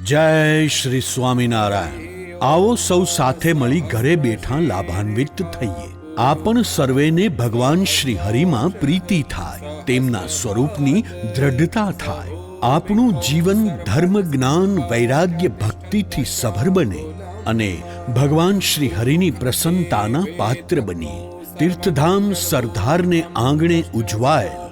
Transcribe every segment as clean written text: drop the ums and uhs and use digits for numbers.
જય શ્રી સ્વામિનારાયણ। આવો સૌ સાથે મળી ઘરે બેઠા લાભાન્વિત થઈએ। આપણ સર્વેને ભગવાન શ્રી હરિમાં પ્રીતિ થાય, તેમના સ્વરૂપની દ્રઢતા થાય, આપણું જીવન ધર્મ જ્ઞાન વૈરાગ્ય ભક્તિથી સભર બને અને ભગવાન શ્રી હરિની પ્રસન્નતાના પાત્ર બનીએ। તીર્થધામ સરદારને આંગણે ઉજવાયેલ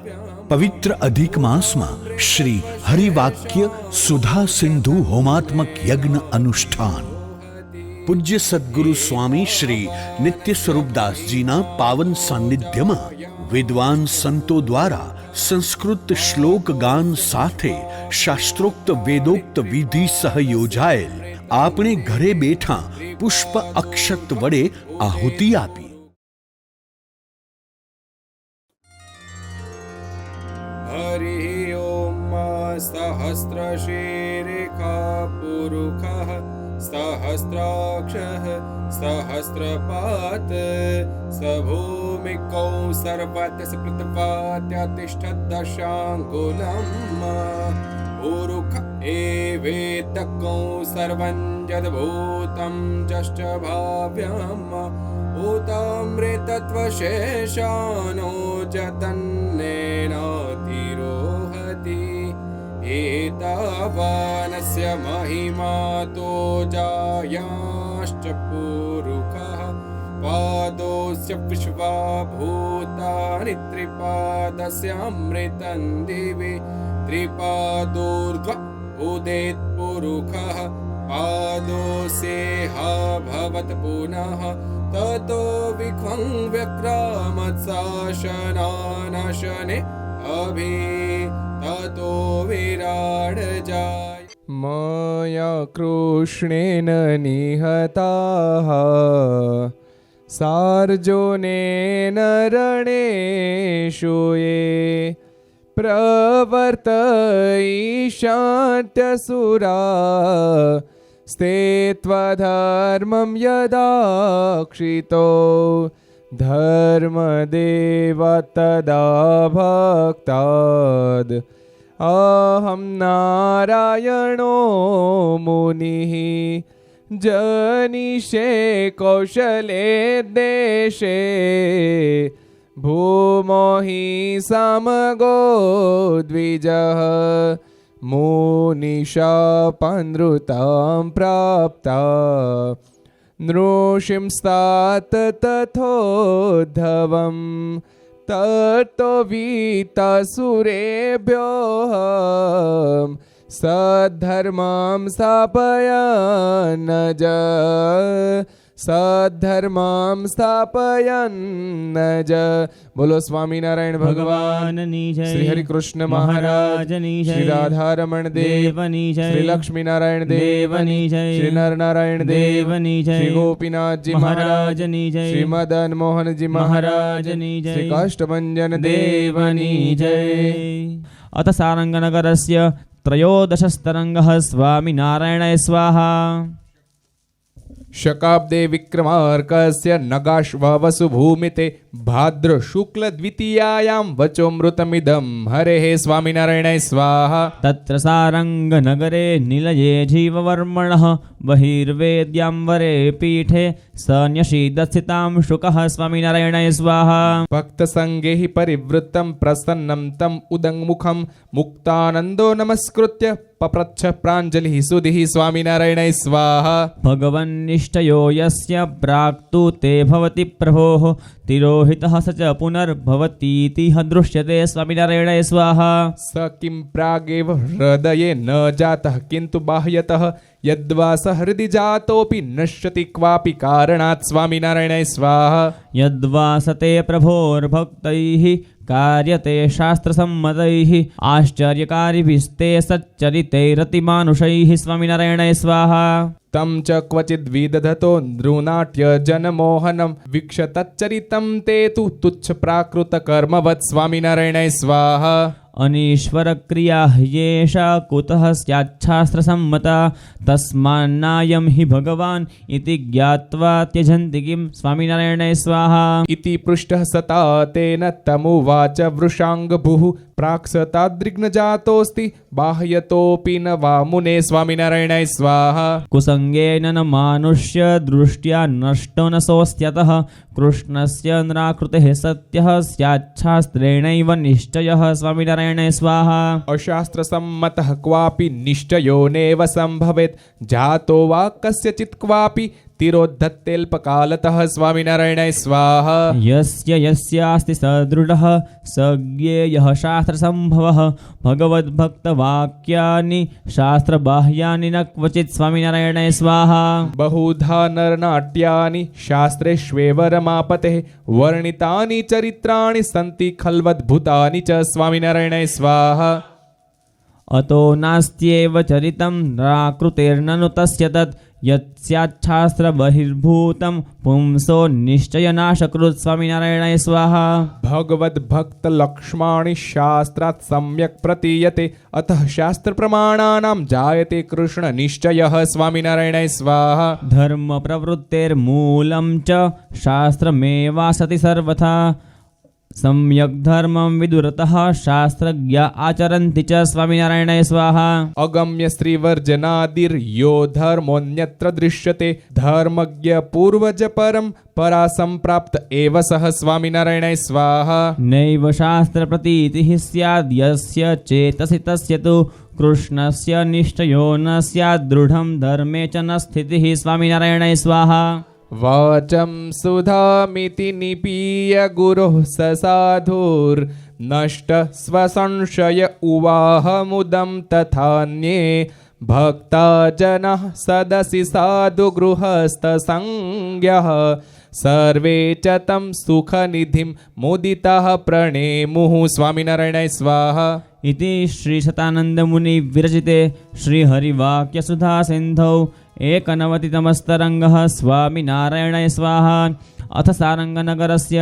પવિત્ર અધિક માસમાં શ્રી હરિવાક્ય સુધા સિંધુ હોમાત્મક યજ્ઞ અનુષ્ઠાન પૂજ્ય સદ્ગુરુ સ્વામી શ્રી નિત્ય સ્વરૂપદાસજીના પાવન સાનિધ્યમાં વિદ્વાન સંતો દ્વારા સંસ્કૃત શ્લોક ગાન સાથે શાસ્ત્રોક્ત વેદોક્ત વિધિ સહ યોજાયેલ આપણે ઘરે બેઠા પુષ્પ અક્ષત વડે આહુતિ આપી। हरि ओम सहस्रशीर्षः पुरुषः सहस्राक्षः सहस्रपात् सभूमिकौ सर्वस्य पृथ्वात्य तिष्ठदशाङ्कुलम् पुरुष एवेदकौ सर्वं यद्भूतं जश्च भाव्यम् उतामृतत्वशेषानो जतन्नेनातिरोहति एतावानस्य महिमातो जायाश्च पुरुषः पादोऽस्य विश्वाभूतानि त्रिपादस्यामृतं दिवि त्रिपादोर्ध्व उदेत् पुरुषः पादोऽस्येहा भवत् पुनः ततो विख्वं व्यक्रामत्साशनानशने अभि ततो विराड जाय मया कृष्णेन निहताः सार्जुनेन रणेषु ये प्रवर्तयिष्यन्त्यसुरा स्ते त्वधर्मं यदाक्षितो धर्मदेव तदा भक्ताद् अहं नारायणो मुनिः जनिषे कौशले देशे भूमो हि समगो द्विजः मुनिशापनृतां प्राप्ता नृषिंस्तात तथोद्धवं ततो वीतासुरेभ्योः सद्धर्मां स्थापयन् सद्धर्मां स्थापयन् ज। बोलो स्वामीनारायण भगवाननी जय। श्री हरि कृष्ण महाराजनी जय। श्री राधारमण देवनी जय। श्री लक्ष्मी नारायण देवनी जय। श्री नर नारायण देवनी जय। श्री गोपीनाथ जी महाराजनी जय। श्री मदन मोहन जी महाराजनी जय। श्री काष्ठभंजन देवनी जय। अथ सारंगनगरस्य त्रयोदशस्तरङ्गः स्वामिनारायणाय स्वाहा। शकाब्दे विक्रमार्कस्य नगाश्वसुभूमिते भाद्र शुक्ल द्वितीयायां वचोमृतमिदं हरेः स्वामिनारायणाय स्वाहा। तत्र सारङ्गनगरे निलये जीववर्मणः बहिर्वेद्याम्बरे पीठे सन्यषीदस्थितां शुकः स्वामिनारायणाय स्वाहा। भक्तसङ्गे हि परिवृत्तं प्रसन्नं तम् उदङ्मुखं मुक्तानन्दो नमस्कृत्य पप्रच्छ प्राञ्जलिः सुधिः स्वामिनारायणाय स्वाहा। भगवन्निष्ठयो यस्य प्राक्तु ते भवति प्रभोः तिरोहितः स च पुनर्भवतीति दृश्यते स्वामिनारायणाय स्वाहा। स किं प्रागेव हृदये न जातः किन्तु बाह्यतः यद्वा स हृदि जातोऽपि नश्यति क्वापि कारणात् स्वामिनारायणाय स्वाहा। यद्वा सते प्रभोर्भक्तैः कार्यते शास्त्रसम्मतैः आश्चर्यकारिभिस्ते सच्चरितैरतिमानुषैः स्वामिनारायणाय स्वाहा। तं च क्वचिद् विदधतो नृनाट्य जनमोहनं वीक्ष्य तच्चरितं ते तु तुच्छ प्राकृतकर्मवत् स्वामिनारायणाय स्वाहा। अनीश्वरक्रिया ह्येषा कुतः स्याच्छास्त्रसम्मता तस्मान्नायं हि भगवान् इति ज्ञात्वा त्यजन्ति किं स्वामिनारायणाय स्वाहा। इति पृष्टः सता तेन तमुवाच वृषाङ्गभुः प्राक्सताद्रिग्न जातोऽस्ति बाह्यतोऽपि न वा मुने स्वामिनारायणाय स्वाहा कुसङ्गेन न मानुष्य दृष्ट्या नष्टो न सोऽस्त्यतः कृष्णस्य निराकृतेः सत्यः स्याच्छास्त्रेणैव निश्चयः स्वामिनारायणाय स्वाहा अशास्त्रसम्मतः क्वापि निश्चयो नैव सम्भवेत् जातो वा कस्यचित् क्वापि तिरोद्धतेऽल्पकालतः स्वामिनारायणाय स्वाहा यस्य यस्यास्ति सदृढः सज्ञेयः शास्त्रसम्भवः भगवद्भक्तवाक्यानि शास्त्रबाह्यानि न क्वचित् स्वामिनारायणाय स्वाहा बहुधा नरनाट्यानि शास्त्रेष्वेव रमापतेः वर्णितानि चरित्राणि सन्ति खल्वद्भुतानि च स्वामिनारायणाय स्वाहा अतो नास्त्येव चरितं निराकृतेर्ननु तस्य तत् यत्स्याच्छास्त्रबहिर्भूतं पुंसो निश्चयनाशकृत् स्वामिनारायणाय स्वाहा भगवद्भक्तलक्ष्माणि शास्त्रात् सम्यक् प्रतीयते अतः शास्त्रप्रमाणानां जायते कृष्णनिश्चयः स्वामिनारायणाय स्वाहा धर्मप्रवृत्तेर्मूलं च शास्त्रमेवासति सर्वथा सम्यक् धर्मं विदुरतः शास्त्रज्ञा आचरन्ति च स्वामिनारायणाय स्वाहा अगम्य स्त्रीवर्जनादिर्यो धर्मोऽन्यत्र दृश्यते धर्मज्ञ पूर्वज परं परा सम्प्राप्त एव सः स्वामिनारायणाय स्वाहा नैव शास्त्रप्रतीतिः स्याद् यस्य चेतसि तस्य तु कृष्णस्य निश्चयो न स्यात् दृढं धर्मे च न स्थितिः स्वामिनारायणाय स्वाहा वाचं सुधामिति निपीय गुरुः स साधुर्नष्ट स्वसंशय उवाहमुदं तथान्ये भक्ता जनः सदसि साधुगृहस्थसंज्ञः सर्वे च तं सुखनिधिं मुदितः प्रणेमुः स्वामिनारायणाय स्वाहा इति श्रीशतानन्दमुनिविरचिते श्रीहरिवाक्यसुधासिन्धौ एकनवतितमस्तरङ्गः स्वामिनारायणाय स्वाहा अथ सारङ्गनगरस्य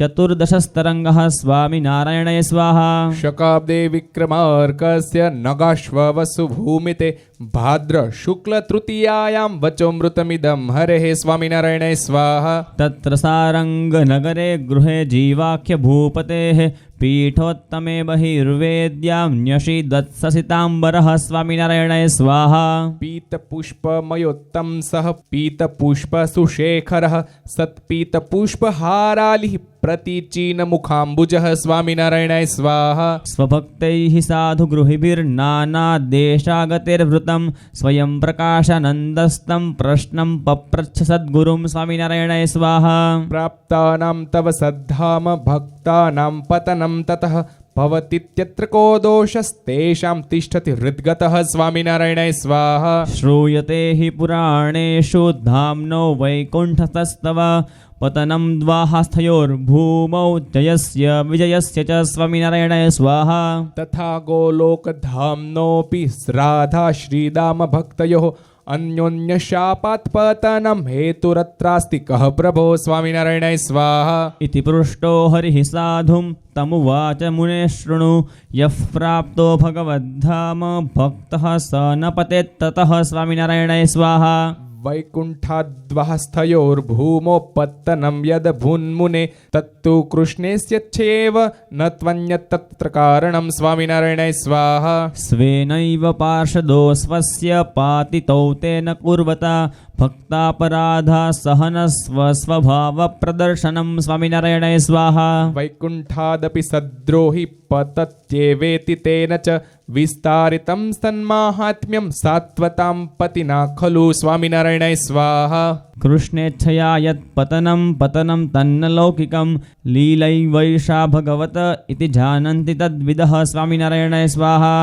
चतुर्दशस्तरङ्गः स्वामिनारायणाय स्वाहा शकाब्दे विक्रमार्कस्य नगाश्ववसुभूमिते भाद्रशुक्लतृतीयायां वचोमृतमिदं हरेः स्वामिनारायणाय स्वाहा तत्र सारङ्गनगरे गृहे जीवाख्यभूपतेः पीठोत्तमे बहिर्वेद्यां न्यषीदत्ससिताम्बरः स्वामिनारायणाय स्वाहा पीतपुष्पमयोत्तम सह पीतपुष्पसुशेखरः सत्पीतपुष्पहारालिः प्रतीचीनमुखाम्बुजः स्वामिनारायणाय स्वाहा स्वभक्तैः साधुगृहिभिर्नानादेशागतिर्वृतं स्वयं प्रकाशानन्दस्तं प्रश्नं पप्रच्छ सद्गुरुं स्वामिनारायणाय स्वाहा प्राप्तानां तव सद्धाम भक्तानां पतनं ततः भवतीत्यत्र को दोषस्तेषां तिष्ठति हृद्गतः स्वामिनारायणाय स्वाहा श्रूयते हि पुराणेषु धाम्नो वैकुण्ठतस्तव पतनं द्वाहस्थयोर्भूमौ जयस्य विजयस्य च स्वामिनारायणाय स्वाहा तथा गोलोकधाम्नोऽपि राधा श्रीदाम भक्तयोः अन्योन्यशापात् पतनं हेतुरत्रास्ति कः प्रभो स्वामिनारायणाय स्वाहा इति पृष्टो हरिः साधुं तमुवाच मुने शृणु यः प्राप्तो भगवद्धाम भक्तः स न पतेत् ततः स्वामिनारायणाय स्वाहा वैकुण्ठाद्वहस्थयोर्भूमोपत्तनं यदभून्मुने तत्तु कृष्णेस्यच्छेव न त्वन्यत्तत्र कारणं स्वामिनारायणाय स्वाहा स्वेनैव पार्षदो स्वस्य पातितौ तेन कुर्वता भक्तापराधा सहनस्वस्वभावप्रदर्शनं स्वामिनारायणाय स्वाहा वैकुण्ठादपि सद्रोहि पतत्येवेति तेन च विस्तारितं सन्माहात्म्यं सात्वतां पतिना खलु स्वामिनारायणाय स्वाहा कृष्णेच्छया यत्पतनं पतनं तन्न लौकिकं लीलैवैषा भगवत इति जानन्ति तद्विदः स्वामिनारायणाय स्वाहा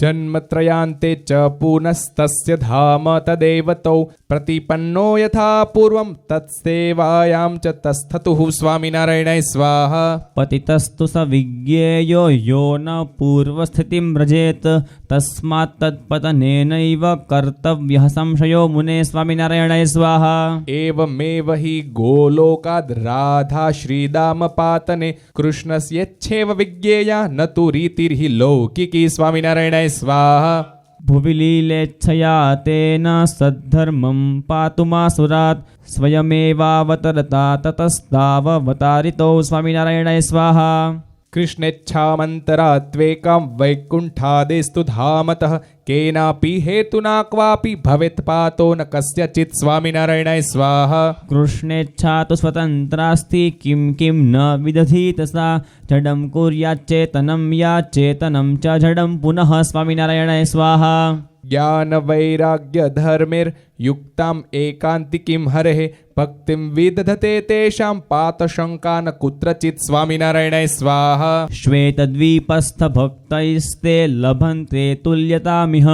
जन्मत्रयान्ते च पुनस्तस्य धाम तदेव तौ प्रतिपन्नो यथा पूर्वं तत्सेवायां च तस्थतुः स्वामिनारायणाय स्वाहा पतितस्तु स विज्ञेयो यो न पूर्वस्थितिं व्रजेत् तस्मात् तत्पतनेनैव कर्तव्यः संशयो मुने स्वामिनारायणाय स्वाहा एवमेव हि गोलोकाद् राधा श्रीदामपातने कृष्णस्येच्छेव विज्ञेया न तु रीतिर्हि लौकिकी स्वामिनारायणाय स्वाहा भुवि लीलेच्छया तेन सद्धर्मं पातुमासुरात् स्वयमेवावतरता ततस्तावतारितौ स्वामिनारायणाय स्वाहा कृष्णेच्छामन्तरात्वेकां वैकुण्ठादेस्तु धामतः केनापि हेतुना क्वापि भवेत् पातो न कस्यचित् स्वामिनारायणाय स्वाहा कृष्णेच्छा तु स्वतन्त्रास्ति किं किं न विदधीत सा जडं कुर्याच्चेतनं या चेतनं च जडं पुनः स्वामिनारायणाय स्वाहा ज्ञानवैराग्यधर्मैर्युक्ताम् एकान्तिकीं हरेः भक्तिं विदधते तेषां पातशङ्का न कुत्रचित् स्वामिनारायणाय स्वाहा श्वेतद्वीपस्थभक्तैस्ते लभन्ते तुल्यतामिह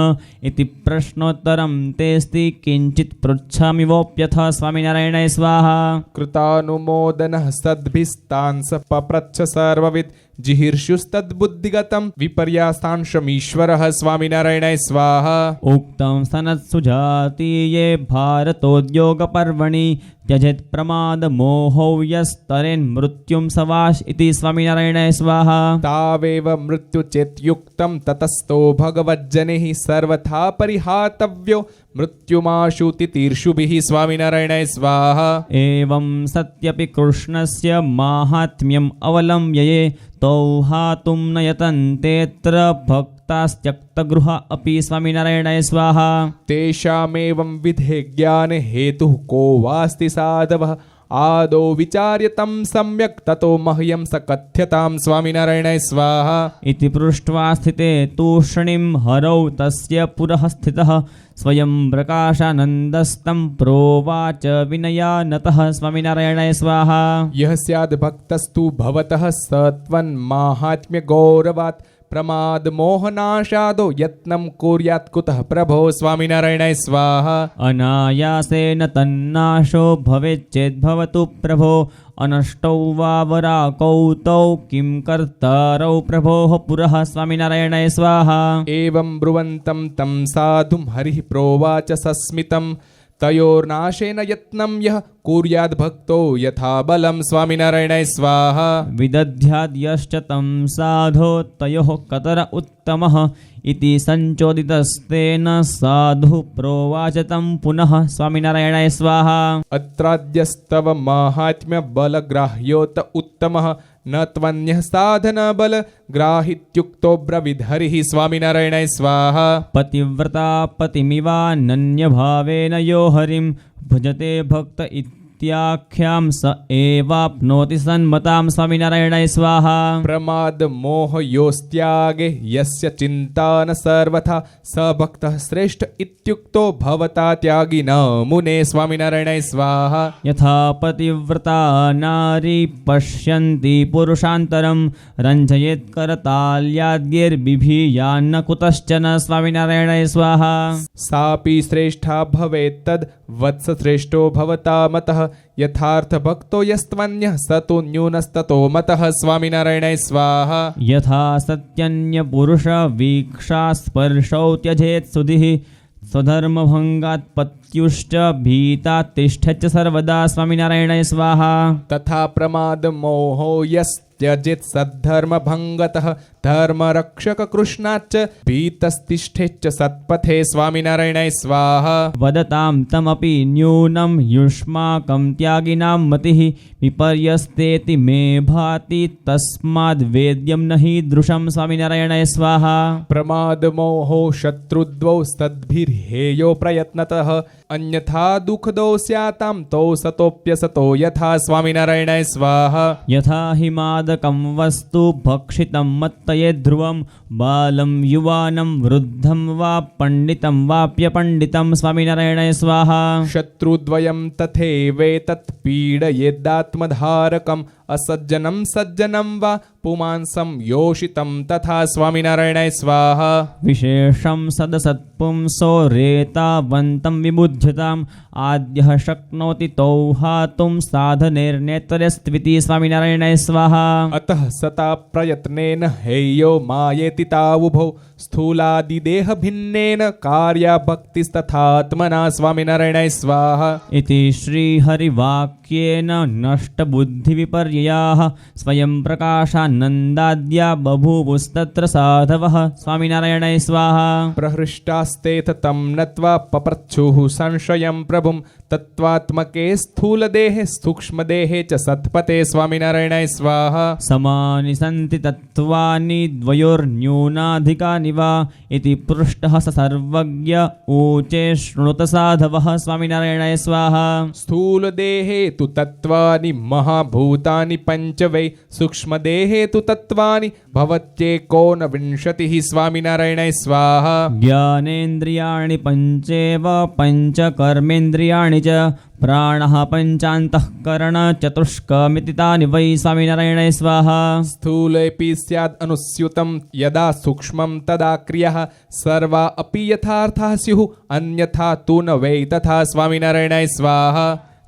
इति प्रश्नोत्तरं तेऽस्ति किञ्चित् पृच्छामि वोऽप्यथ स्वामिनारायणाय स्वाहा कृतानुमोदनः सद्भिस्तान् स पप्रच्छ सर्वविद् जिहीर्षुस्तद्बुद्धिगतं विपर्यासांशमीश्वरः स्वामिनारायणाय स्वाहा उक्तं सनत्सुजातीये भारतोद्योगपर्वणि त्यजेत् प्रमादमोहौ यस्तरेन् मृत्युं सवाश इति स्वामिनारायणाय स्वाहा तावेव मृत्युचेत्युक्तं ततस्तो भगवज्जनैः सर्वथा परिहातव्यो मृत्युमाशुतितीर्षुभिः स्वामिनारायणाय स्वाहा एवं सत्यपि कृष्णस्य माहात्म्यम् अवलम्ब्य ये तौ हातुं न यतन्तेऽत्र भक्तास्त्यक्तगृह अपि स्वामिनारायणाय स्वाहा तेषामेवं विधे ज्ञाने हेतुः को वास्ति साधवः आदौ विचार्य तं सम्यक् ततो मह्यं स कथ्यतां स्वामिनारायणाय स्वाहा इति पृष्ट्वा स्थिते तूष्णीं हरौ तस्य पुरः स्थितः स्वयं प्रकाशानन्दस्तं प्रोवाच विनयानतः स्वामिनारायणाय स्वाहा यः स्याद्भक्तस्तु भवतः सत्वन्माहात्म्यगौरवात् प्रमादमोहनाशादो यत्नं कुर्यात् कुतः प्रभो स्वामिनारायणाय स्वाहा अनायासेन तन्नाशो भवेच्चेद्भवतु प्रभो अनष्टौ वा वराकौ तौ किं कर्तारौ प्रभोः पुरः स्वामिनारायणाय स्वाहा एवं ब्रुवन्तं तं साधुं हरिः प्रोवाच सस्मितं तयोर्नाशेन यत्नं यः कुर्याद्भक्तो यथा बलं स्वामिनारायणाय स्वाहा विदध्याद्यश्च तं साधो तयोः कतर उत्तमः इति सञ्चोदितस्तेन साधु प्रोवाच तं पुनः स्वामिनारायणाय स्वाहा अत्राद्यस्तव माहात्म्यबलग्राह्योत उत्तमः न त्वन्यः साधनबलग्राहित्युक्तो ब्रविधरिः स्वामिनारायणाय स्वाहा पतिव्रता पतिमिवानन्यभावेन यो हरिं भजते भक्त इत्याख्यां स एवाप्नोति सन्मतां स्वामिनारायणाय स्वाहा प्रमादमोहयोस्त्यागे यस्य चिन्ता न सर्वथा स भक्तः श्रेष्ठ इत्युक्तो भवता त्यागी न मुने स्वामिनारायणाय स्वाहा यथा पतिव्रता नारी पश्यन्ति पुरुषान्तरं रञ्जयेत् करताल्याद्यैर्बिभीयान्न कुतश्चन स्वामिनारायणाय स्वाहा सापि श्रेष्ठा भवेत् तद् वत्स श्रेष्ठो भवता मतः यथार्थभक्तो यस्त्वन्यः स तु न्यूनस्ततो मतः स्वामिनारायणाय स्वाहा यथा सत्यन्यपुरुषवीक्षा स्पर्शौ त्यजेत् सुधिः स्वधर्मभङ्गात् पत्युश्च भीता तिष्ठच्च सर्वदा स्वामिनारायणाय स्वाहा तथा प्रमादमोहो यस्त्यजेत् सद्धर्मभङ्गतः धर्मरक्षककृष्णाच्च भीतस्तिष्ठेच्च सत्पथे स्वामिनारायणाय स्वाहा वदतां तमपि न्यूनं युष्माकं त्यागिनां मतिः विपर्यस्तेति मे भाति तस्माद्वेद्यं न हि दृशं स्वामिनारायणाय स्वाहा प्रमादमोहो शत्रुद्वौ सद्भिर्हेयो प्रयत्नतः अन्यथा दुःखदौ स्यातां तौ सतोऽप्यसतो यथा स्वामिनारायणाय स्वाहा यथा हि मादकं वस्तु भक्षितं मत्तये ध्रुवं बालं युवानं वृद्धं वा पण्डितं वाप्यपण्डितं स्वामिनारायणाय स्वाहा शत्रुद्वयं तथैवेतत् पीडयेदात्मधारकम् असज्जनं सज्जनं वा पुमांसं योषितं तथा स्वामिनारायणाय स्वाहा विशेषं सदसत्पुंसो रेतावन्तं विबुध्यताम् आद्यः शक्नोति तौ हातुं साधनेर्नेतरस्त्विति स्वामिनारायणाय स्वाहा अतः सता प्रयत्नेन हेयो मायेति तावुभौ स्थूलादिदेहभिन्नेन कार्या भक्तिस्तथात्मना स्वामिनारायणाय स्वाहा इति श्रीहरिवाक्येन नष्टबुद्धिविपर्ययो ब्रह्मचर्ययाः स्वयं प्रकाशानन्दाद्या बभूवुस्तत्र साधवः स्वामिनारायणाय स्वाहा प्रहृष्टास्तेथ तं नत्वा पप्रच्छुः संशयं प्रभुं तत्त्वात्मके स्थूलदेहे सूक्ष्मदेहे च सत्पते स्वामिनारायणाय स्वाहा समानि सन्ति तत्त्वानि द्वयोर्न्यूनाधिकानि वा इति पृष्टः स सर्वज्ञ ऊचे शृणुत साधवः स्वामिनारायणाय स्वाहा स्थूलदेहे तु तत्त्वानि महाभूतानि पञ्च वै सूक्ष्मदेहे तु तत्त्वानि भवत्येकोनविंशतिः स्वामिनारायणाय स्वाहा ज्ञानेन्द्रियाणि पञ्चेव पञ्चकर्मेन्द्रियाणि च प्राणः पञ्चान्तःकरणचतुष्कमिति तानि वै स्वामिनारायणाय स्वाहा स्थूलेऽपि स्याद् अनुस्यूतं यदा सूक्ष्मं तदा क्रियः सर्वा अपि यथार्थाः स्युः अन्यथा तु न वै तथा स्वामिनारायणाय स्वाहा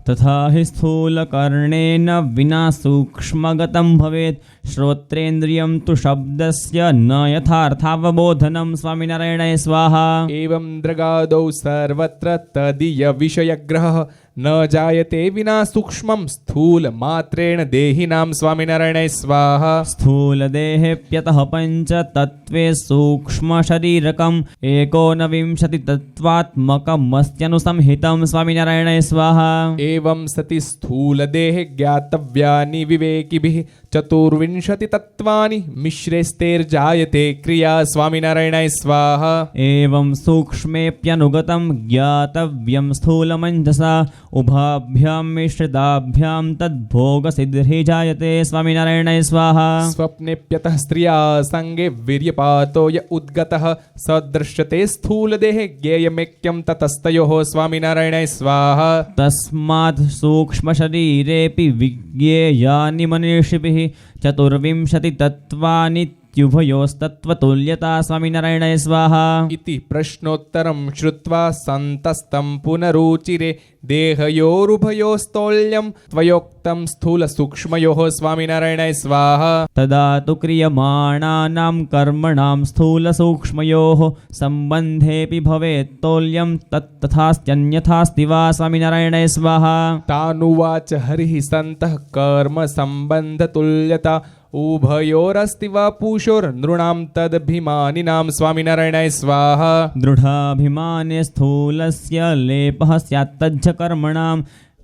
तथा हि स्थूलकर्णेन विना सूक्ष्मगतं भवेत् श्रोत्रेन्द्रियं तु शब्दस्य न यथार्थावबोधनं स्वामिनारायणाय स्वाहा एवं दृगादौ सर्वत्र तदीयविषयग्रहः न जायते विना सूक्ष्मं स्थूलमात्रेण देहिनां स्वामिनारायणाय स्वाहा स्थूलदेहेऽप्यतः पञ्चतत्त्वे सूक्ष्मशरीरकम् एकोनविंशतितत्त्वात्मकमस्त्यनुसंहितं स्वामिनारायणाय स्वाहा एवं सति स्थूलदेहे ज्ञातव्यानि विवेकिभिः चतुर्विंशतितत्त्वानि मिश्रेस्तैर्जायते क्रिया स्वामिनारायणाय स्वाहा एवं सूक्ष्मेऽप्यनुगतं ज्ञातव्यं स्थूलमञ्जसा उभाभ्यां मिश्रिताभ्यां तद्भोगसिद्धिर्हि जायते स्वामिनारायणाय स्वाहा स्वप्नेऽप्यतः स्त्रिया संगे वीर्यपातो य उद्गतः सदृश्यते स्थूलदेहे ज्ञेयमेक्यं ततस्तयोः स्वामिनारायणाय स्वाहा तस्मात् सूक्ष्मशरीरेऽपि विज्ञेयानि मनीषिभिः चतुर्विंशतितत्त्वानित्युभयोस्तत्त्वतुल्यता स्वामिनारायणाय स्वाहा इति प्रश्नोत्तरं श्रुत्वा सन्तस्तं पुनरुचिरे देहयोरुभयोस्तौल्यं त्वयोक्तं स्थूलसूक्ष्मयोः स्वामिनारायणाय स्वाहा तदा तु क्रियमाणानां कर्मणां स्थूलसूक्ष्मयोः सम्बन्धेऽपि भवेत् तौल्यं तत्तथास्त्यन्यथास्ति वा स्वामिनारायणाय स्वाहा तानुवाच हरिः सन्तः कर्म सम्बन्धतुल्यता उभयोरस्ति वा पूषोर्नृणां तदभिमानिनां स्वामिनारायणाय स्वाहा दृढाभिमाने स्थूलस्य लेपः स्यात्तज्ज कर्मणां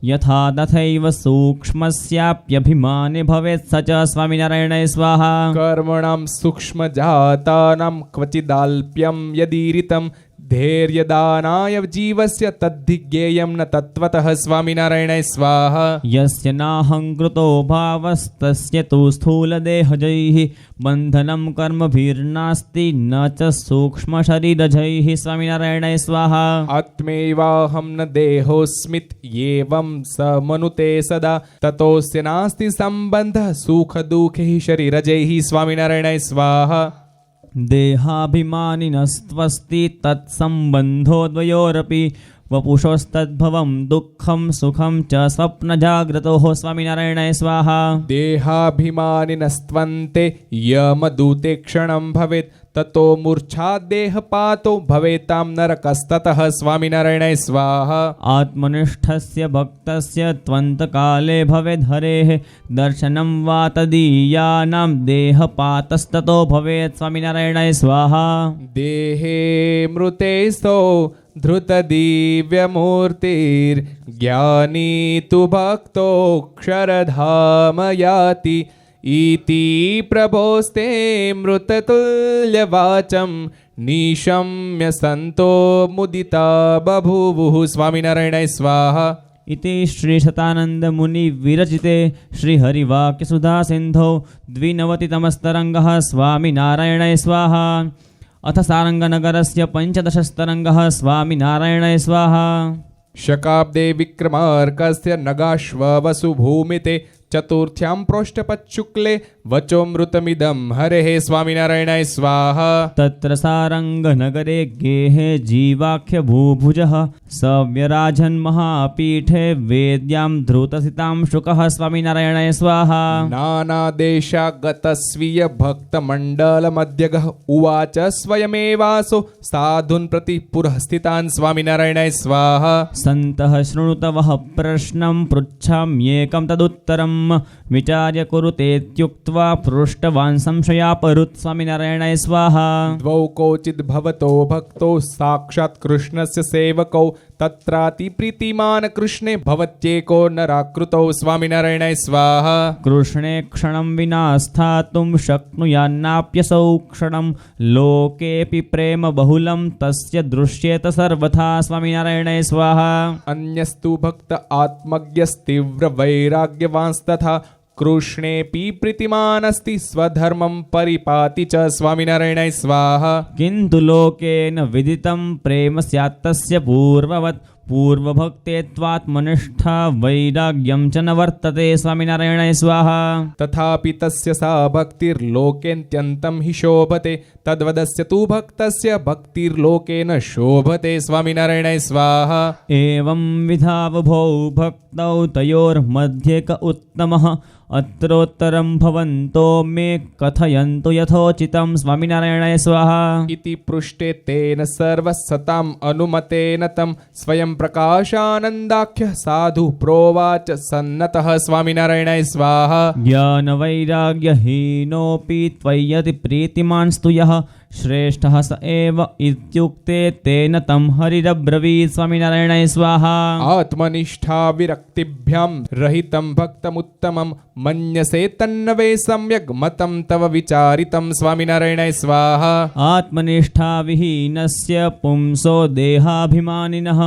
यथा तथैव सूक्ष्मस्याप्यभिमाने भवेत् स च स्वामिनारायणाय स्वाहा कर्मणां सूक्ष्मजातानां क्वचिदाल्प्यं यदीरितं धैर्यदानाय जीवस्य तद्धि ज्ञेयं न तत्त्वतः स्वामिनारायणाय स्वाहा यस्य नाहङ्कृतो भावस्तस्य तु स्थूलदेहजैः बन्धनं कर्मभिर्नास्ति न च सूक्ष्मशरीरजैः स्वामिनारायणाय स्वाहा आत्मैवाहं न देहोऽस्मित्येवं स मनुते सदा ततोऽस्य नास्ति सम्बन्धः सुखदुःखैः शरीरजैः स्वामिनारायणाय स्वाहा देहाभिमानिनस्त्वस्ति तत्सम्बन्धो द्वयोरपि वपुषोस्तद्भवं दुःखं सुखं च स्वप्नजाग्रतोः स्वामिनारायणाय स्वाहा देहाभिमानिनस्त्वन्ते यमदूते क्षणं भवेत् ततो मूर्छादेहपातो भवेतां नरकस्ततः स्वामिनारायणाय स्वाहा आत्मनिष्ठस्य भक्तस्य त्वन्तकाले भवेद्धरेः दर्शनं वा तदीयानां देहपातस्ततो भवेत् स्वामिनारायणाय स्वाहा देहे मृतेस्तो धृतदिव्यमूर्तिर्ज्ञानी तु भक्तोऽक्षरधाम याति इति प्रभोस्ते मृततुल्यवाचं निशम्य सन्तो मुदिता बभूवुः स्वामिनारायणाय स्वाहा इति श्रीशतानन्दमुनिविरचिते श्रीहरिवाक्यसुधासिन्धौ 92तमस्तरङ्गः स्वामिनारायणाय स्वाहा अथ सारङ्गनगरस्य 15 स्वामिनारायणाय स्वाहा शकाब्दे विक्रमार्कस्य नगाश्ववसुभूमिते चतुर्थ्यां प्रोष्ठपच्छुक्ले वचोमृतमिदं हरेः स्वामिनारायणाय स्वाहा तत्र सारङ्गनगरे गेहे जीवाख्य भूभुजः सव्यराजन् महापीठे वेद्यां धृतसितां शुकः स्वामिनारायणाय स्वाहा नानादेशागतस्वीय भक्तमण्डलमध्यगः उवाच स्वयमेवासो साधून् प्रति पुरः स्थितान् स्वामिनारायणाय स्वाहा सन्तः शृणुतवः प्रश्नं पृच्छाम्येकं तदुत्तरं विचार्य कुरुतेत्युक्त्वा पृष्टवान् संशयापरुत् स्वामिनारायणाय स्वाहा द्वौ कोचिद् भवतो भक्तो साक्षात् कृष्णस्य सेवकौ तत्रातिप्रीतिमान् कृष्णे भवत्येको नराकृतौ स्वामिनारायणाय स्वाहा कृष्णे क्षणं विना स्थातुं शक्नुयान्नाप्यसौ क्षणं लोकेऽपि प्रेम बहुलं तस्य दृश्येत सर्वथा स्वामिनारायणाय स्वाहा अन्यस्तु भक्त आत्मज्ञस्तीव्र वैराग्यवांस्तथा कृष्णेऽपि प्रीतिमानस्ति स्वधर्मं परिपाति च स्वामिनारायणाय स्वाहा किन्तु लोकेन विदितं प्रेम स्यात् तस्य पूर्ववत् पूर्वभक्तेत्वात्मनिष्ठा वैराग्यं च न वर्तते स्वामिनारायणाय स्वाहा तथापि तस्य सा भक्तिर्लोकेऽत्यन्तं हि शोभते तद्वदस्य तु भक्तस्य भक्तिर्लोकेन शोभते स्वामिनारायणाय स्वाहा एवं विधावभौ भक्तौ तयोर्मध्ये क उत्तमः अत्रोत्तरं भवन्तो मे कथयन्तु यथोचितं स्वामिनारायणाय स्वाहा इति पृष्टे तेन सर्वसताम् अनुमतेन तं स्वयं प्रकाशानन्दाख्यः साधु प्रोवाच सन्नतः स्वामिनारायणाय स्वाहा ज्ञानवैराग्यहीनोऽपि त्वय्यति प्रीतिमान् स्तुयः श्रेष्ठः स एव इत्युक्ते तेन तं हरिरब्रवीत् स्वामिनारायणाय स्वाहा आत्मनिष्ठा विरक्तिभ्यां रहितं भक्तमुत्तमं मन्यसे तन्नवे सम्यग् मतं तव विचारितं स्वामिनारायणाय स्वाहा आत्मनिष्ठा विहीनस्य पुंसो देहाभिमानिनः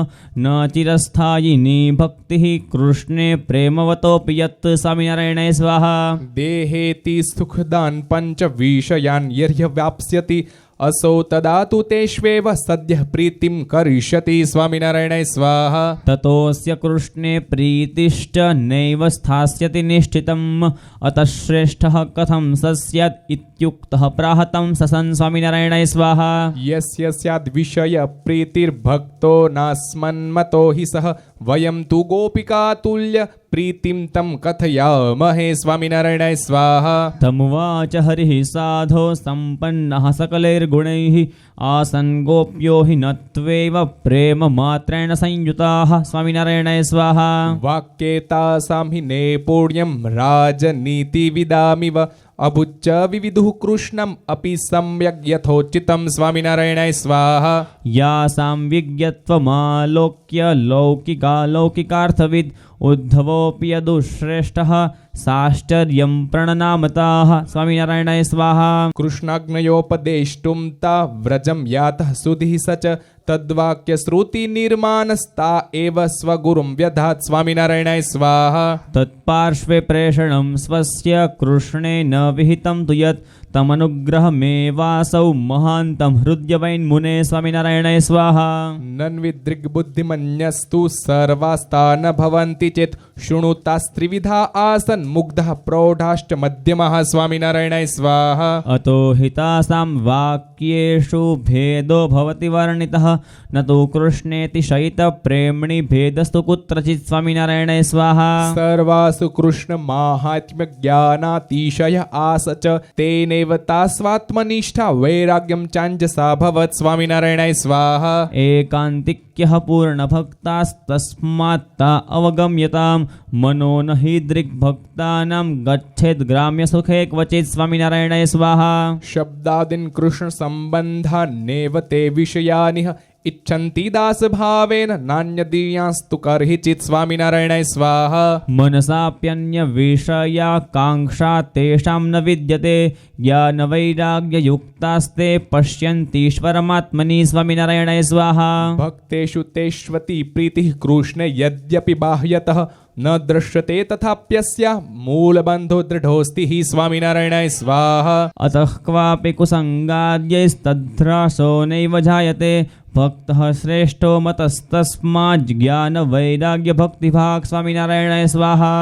न चिरस्थायिनी भक्तिः कृष्णे प्रेमवतोऽपि यत् स्वामिनारायणाय स्वाहा देहेति सुखदान् पञ्च विषयान् यर्ह्यव्याप्स्यति असौ तदा तु तेष्वेव सद्यः प्रीतिं करिष्यति स्वामिनारायणाय स्वाहा ततोऽस्य कृष्णे प्रीतिश्च नैव स्थास्यति निश्चितम् अतः श्रेष्ठः कथं स स्यात् इत्युक्तः प्राहतं ससन् स्वामिनारायणाय स्वाहा यस्य स्याद्विषय प्रीतिर्भक्तो नास्मन्मतो हि सः वयं तु गोपिकातुल्य प्रीतिं तं कथयामहे स्वामिनारायणाय स्वाहा तमुवाच हरिः साधो सम्पन्नः सकलैर्गुणैः आसन् गोप्यो हि न त्वेव प्रेम मात्रेण संयुताः स्वामिनारायणाय स्वाहा वाक्येतासां हि नैपुण्यं राजनीतिविदामिव अभुच्च विविधुः कृष्णम् अपि सम्यग् यथोचितं स्वामिनारायणाय स्वाहा यासां विज्ञत्वमालोक्य लौकिकालौकिकार्थविद् उद्धवोऽपि यदुश्रेष्ठः साश्चर्यं प्रणनामताः स्वामिनारायणाय स्वाहा कृष्णाग्नयोपदेष्टुं ता व्रजं यातः सुधिः स च तद्वाक्यश्रुतिनिर्माणस्ता एव स्वगुरुं व्यधात् स्वामिनारायणाय स्वाहा तत्पार्श्वे प्रेषणं स्वस्य कृष्णे न विहितं तु यत् तमनुग्रहमेवासौ महान्तं हृद्यवैन्मुने स्वामिनारायणाय स्वाहा नन्विदृग्बुद्धिमन्यस्तु सर्वास्ता न भवन्ति चेत् शृणुतास्त्रिविधा आसन् मुग्धः प्रौढाश्च मध्यमः स्वामिनारायणाय स्वाहा अतो हितासां वाक्येषु भेदो भवति वर्णितः न तु कृष्णेति शयितप्रेम्णि भेदस्तु कुत्रचित् स्वामिनारायणाय स्वाहा सर्वासु कृष्णमाहात्म्यज्ञानातिशय आस च तेनैव तास्वात्मनिष्ठा वैराग्यं चाञ्जसा भवत् स्वामिनारायणाय स्वाहा एकान्तिक्यः पूर्णभक्तास्तस्मात्ता अवगम्यतां मनो न हि दृग्भक्तानां गच्छेद् ग्राम्यसुखे क्वचित् स्वामिनारायणाय स्वाहा शब्दादीन् कृष्णसम्बन्धान्नेव ते विषयानिह इच्छन्ति दासभावेन नान्यदीयांस्तु कर्हिचित् स्वामिनारायणाय स्वाहा मनसाप्यन्यविषया काङ्क्षा तेषां न विद्यते ज्ञानवैराग्ययुक्तास्ते पश्यन्तीश्वरमात्मनि स्वामिनारायणाय स्वाहा भक्तेषु तेष्वति प्रीतिः कृष्णे यद्यपि बाह्यतः न दृश्यते तथाप्यस्य मूलबन्धो दृढोऽस्ति हि स्वामिनारायणाय स्वाहा अतः क्वापि कुसङ्गाद्यैस्तद्ध्रासो नैव जायते भक्तः श्रेष्ठो मतस्तस्माज्ज्ञानवैराग्यभक्तिभाक् स्वामिनारायणाय स्वाहा